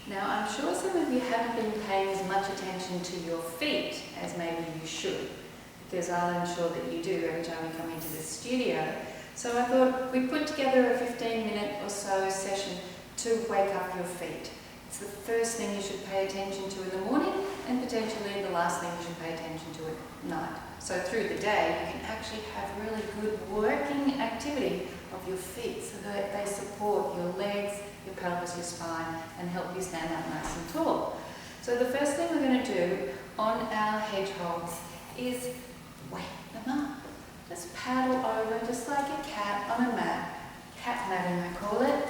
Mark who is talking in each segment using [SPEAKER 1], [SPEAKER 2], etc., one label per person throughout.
[SPEAKER 1] Now, I'm sure some of you haven't been paying as much attention to your feet as maybe you should, because I'll ensure that you do every time you come into the studio. So I thought we'd put together a 15-minute or so session to wake up your feet. It's the first thing you should pay attention to in the morning, and potentially the last thing you should pay attention to at night. So through the day, you can actually have really good working activity of your feet so that they support your legs, your pelvis, your spine, and help you stand up nice and tall. So the first thing we're going to do on our hedgehogs is wake them up. Just paddle over just like a cat on a mat. Cat matting, I call it.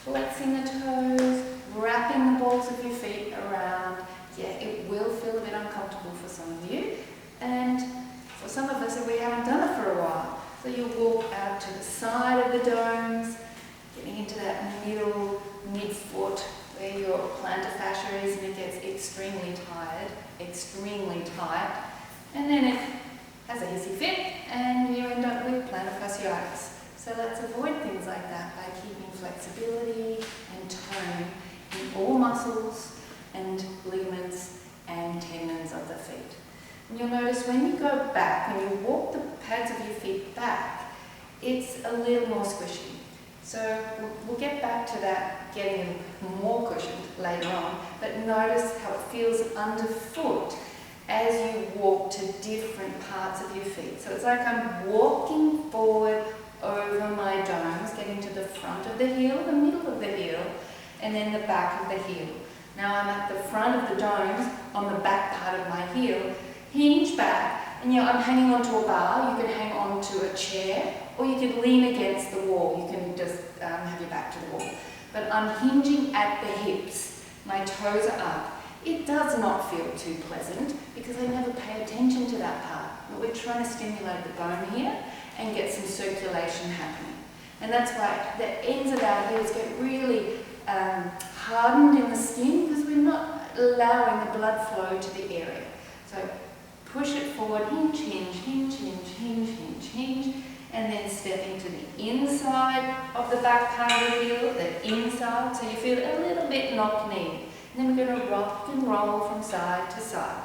[SPEAKER 1] Flexing the toes, wrapping the balls of your feet around. Yeah, it will feel a bit uncomfortable for some of you, and for some of us we haven't done it for a while. So you'll walk out to the side of the domes, getting into that middle mid-foot where your plantar fascia is, and it gets extremely tight, and then it has a hissy fit and you end up with plantar fasciitis. So let's avoid things like that by keeping flexibility and tone in all muscles and ligaments and tendons of the feet. And you'll notice when you go back, when you walk the pads of your feet back, it's a little more squishy. So we'll get back to that getting more cushioned later on, but notice how it feels underfoot as you walk to different parts of your feet. So it's like I'm walking forward over my domes, getting to the front of the heel, the middle of the heel, and then the back of the heel. Now I'm at the front of the domes on the back part of my heel, hinge back, and I'm hanging onto a bar. You can hang onto a chair, or you can lean against the wall. You can just have your back to the wall. But I'm hinging at the hips. My toes are up. It does not feel too pleasant because I never pay attention to that part. But we're trying to stimulate the bone here and get some circulation happening. And that's why the ends of our heels get really hardened in the skin because we're not allowing the blood flow to the area. So push it forward, hinge, hinge, hinge, hinge, hinge, hinge, hinge, and then stepping to the inside of the back part of the heel, the inside, so you feel a little bit knock-kneed. And then we're going to rock and roll from side to side,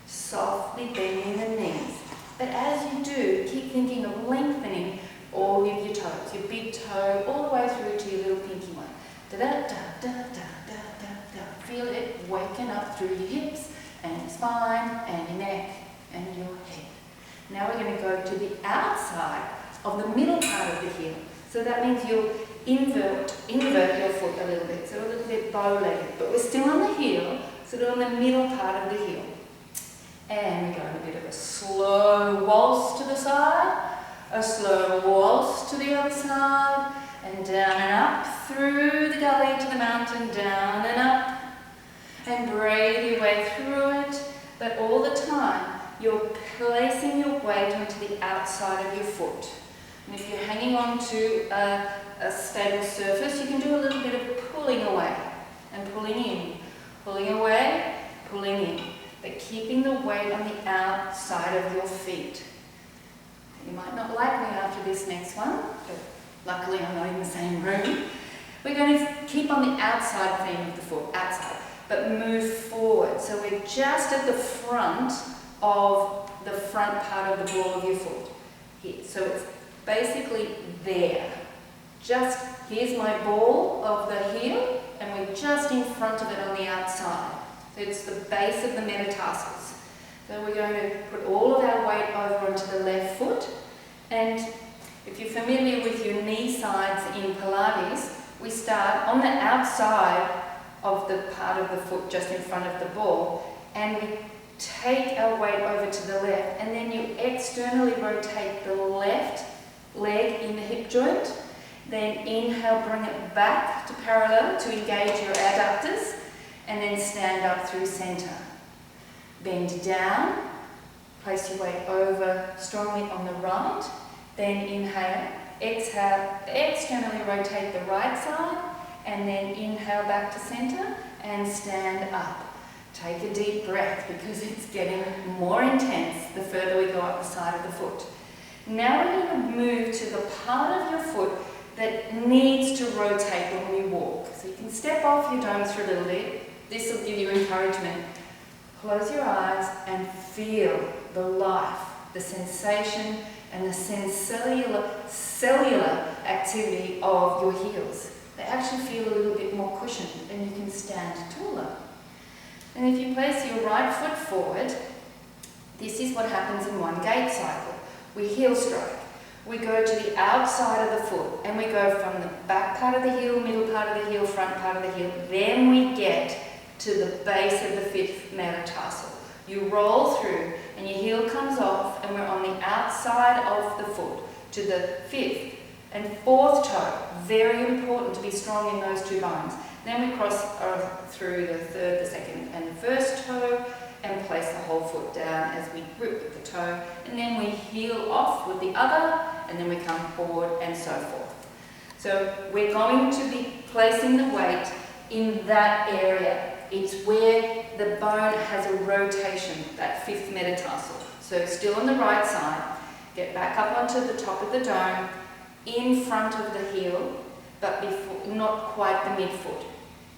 [SPEAKER 1] softly bending the knees. But as you do, keep thinking of lengthening all of your toes, your big toe all the way through to your little pinky one. Da-da-da-da-da-da-da-da. Feel it waking up through your hips and your spine and your neck and your head. Now we're going to go to the outside of the middle part of the heel. So that means you'll invert your foot a little bit, so a little bit bow-legged. But we're still on the heel, so we're on the middle part of the heel. And we go in a bit of a slow waltz to the side, a slow waltz to the other side, and down and up through the gully to the mountain, down and up, and braid your way through it. But all the time, you're placing your weight onto the outside of your foot. And if you're hanging on to a stable surface, you can do a little bit of pulling away and pulling in, pulling away, pulling in, but keeping the weight on the outside of your feet. You might not like me after this next one, but luckily I'm not in the same room. We're going to keep on the outside theme of the foot, outside, but move forward. So we're just at the front of the front part of the ball of your foot here. So it's basically there. Just here's my ball of the heel, and we're just in front of it on the outside. So it's the base of the metatarsals. So we're going to put all of our weight over onto the left foot, and if you're familiar with your knee sides in Pilates, we start on the outside of the part of the foot just in front of the ball, and we take our weight over to the left, and then you externally rotate the left leg in the hip joint. Then inhale, bring it back to parallel to engage your adductors, and then stand up through center. Bend down, place your weight over strongly on the right, then inhale, exhale, externally rotate the right side, and then inhale back to center and stand up. Take a deep breath because it's getting more intense the further we go up the side of the foot. Now we're going to move to the part of your foot that needs to rotate when we walk. So you can step off your domes for a little bit. This will give you encouragement. Close your eyes and feel the life, the sensation and the cellular activity of your heels. They actually feel a little bit more cushioned and you can stand taller. And if you place your right foot forward, this is what happens in one gait cycle. We heel strike. We go to the outside of the foot and we go from the back part of the heel, middle part of the heel, front part of the heel. Then we get to the base of the fifth metatarsal. You roll through and your heel comes off and we're on the outside of the foot to the fifth and fourth toe. Very important to be strong in those two bones. Then we cross through the third, the second and the first toe and place the whole foot down as we grip with the toe, and then we heel off with the other, and then we come forward and so forth. So we're going to be placing the weight in that area. It's where the bone has a rotation, that fifth metatarsal. So still on the right side, get back up onto the top of the dome, in front of the heel, but before, not quite the midfoot.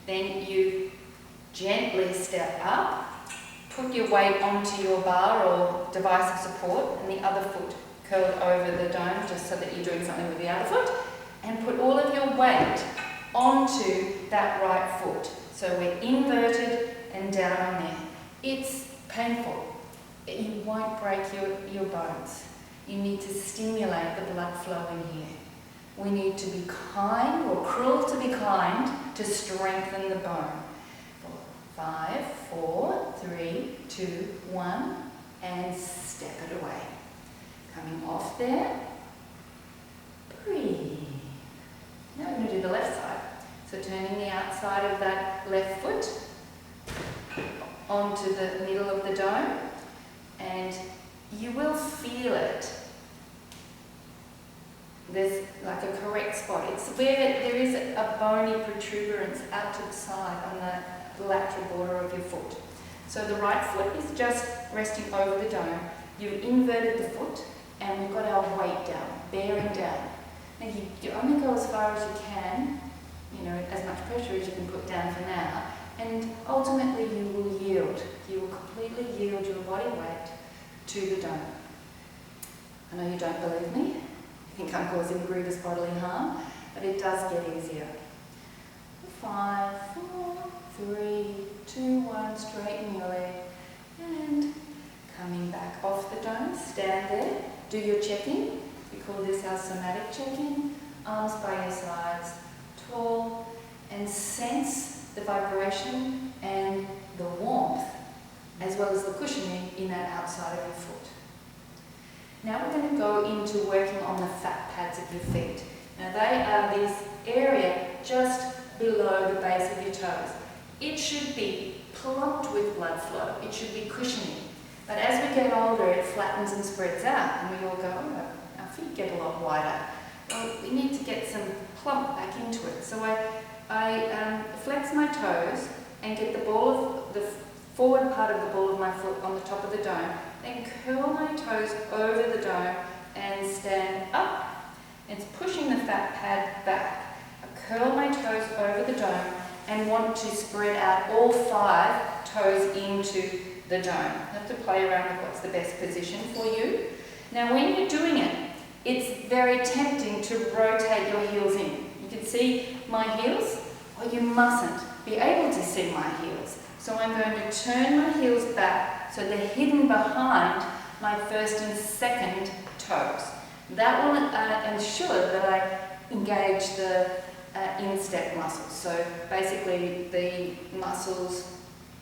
[SPEAKER 1] Then you gently step up, put your weight onto your bar or device of support, and the other foot curled over the dome, just so that you're doing something with the other foot, and put all of your weight onto that right foot. So we're inverted and down on there. It's painful. You won't break your bones. You need to stimulate the blood flow in here. We need to be kind, or cruel to be kind, to strengthen the bone. 5, 4, 3, 2, 1, and step it away. Coming off there, breathe. Now we're going to do the left side. So turning the outside of that left foot onto the middle of the dome, and you will feel it. There's like a correct spot. It's where there is a bony protuberance out to the side on the lateral border of your foot. So the right foot is just resting over the dome. You've inverted the foot and we've got our weight down, bearing down. Now you only go as far as you can, you know, as much pressure as you can put down for now, and ultimately you will yield. You will completely yield your body weight to the dome. I know you don't believe me. You think I'm causing grievous bodily harm, but it does get easier. 5, 4, 3, 2, 1, straighten your leg, and coming back off the dome, stand there, do your check-in. We call this our somatic check-in. Arms by your sides, tall, and sense the vibration and the warmth, as well as the cushioning in that outside of your foot. Now we're going to go into working on the fat pads of your feet. Now they are this area just below the base of your toes. It should be plumped with blood flow. It should be cushioning. But as we get older, it flattens and spreads out, and we all go, oh, our feet get a lot wider. Well, we need to get some plump back into it. So I flex my toes and get the forward part of the ball of my foot on the top of the dome, then curl my toes over the dome and stand up. It's pushing the fat pad back. I curl my toes over the dome and want to spread out all 5 toes into the dome. You have to play around with what's the best position for you. Now when you're doing it, it's very tempting to rotate your heels in. You can see my heels, or you mustn't be able to see my heels. So I'm going to turn my heels back so they're hidden behind my first and second toes. That will ensure that I engage the instep muscles. So basically the muscles,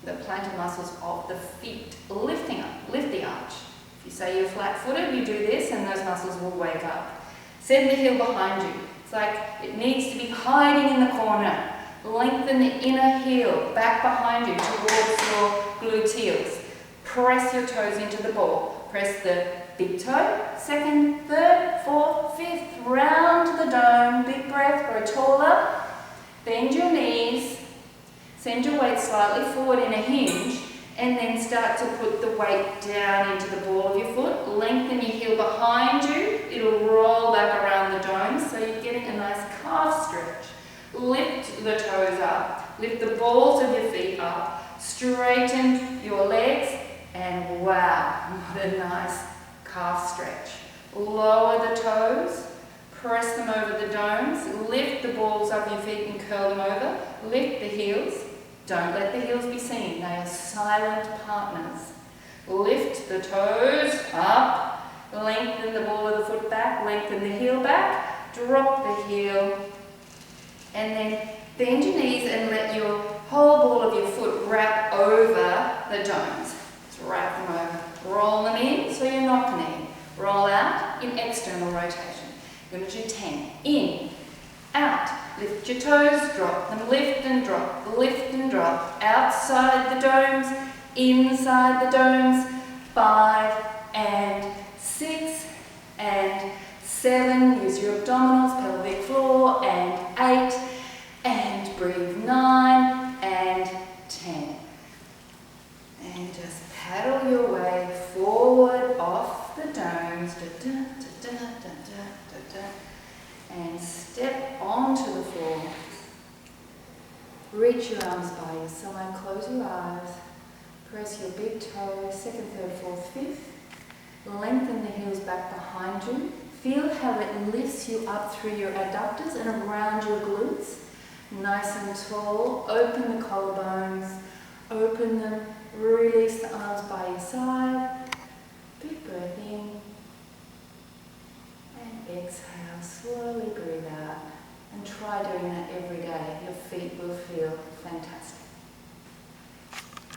[SPEAKER 1] the plantar muscles of the feet lifting up, lift the arch. If you say you're flat-footed, you do this and those muscles will wake up. Send the heel behind you. It's like it needs to be hiding in the corner. Lengthen the inner heel back behind you towards your gluteals. Press your toes into the ball. Press the big toe, second, third, fourth, fifth, round the dome. Big breath, grow taller. Bend your knees. Send your weight slightly forward in a hinge, and then start to put the weight down into the ball of your foot. Lengthen your heel behind you. It'll roll back around the dome, so you're getting a nice calf stretch. Lift the toes up. Lift the balls of your feet up. Straighten your legs. And wow, what a nice calf stretch. Lower the toes. Press them over the domes. Lift the balls of your feet and curl them over. Lift the heels. Don't let the heels be seen. They are silent partners. Lift the toes up. Lengthen the ball of the foot back. Lengthen the heel back. Drop the heel. And then bend your knees and let your whole ball of your foot wrap over the domes. Just wrap them over. Roll them in so you're not kneeing. Roll out in external rotation. You're going to do 10. In, out. Lift your toes, drop them, lift and drop, lift and drop. Outside the domes, inside the domes. 5 and 6 and 7. Use your abdominals, pelvic floor. And 8 and breathe. 9 and 10. And just paddle your way forward off the domes. Da, da, da, da, da, da, da. And step onto the floor. Reach your arms by your side, close your eyes, press your big toes, 2nd, 3rd, 4th, 5th. Lengthen the heels back behind you. Feel how it lifts you up through your adductors and around your glutes. Nice and tall. Open the collarbones, open them, release the arms by your side. Big breath in. And exhale, slowly breathe out, and try doing that every day. Your feet will feel fantastic.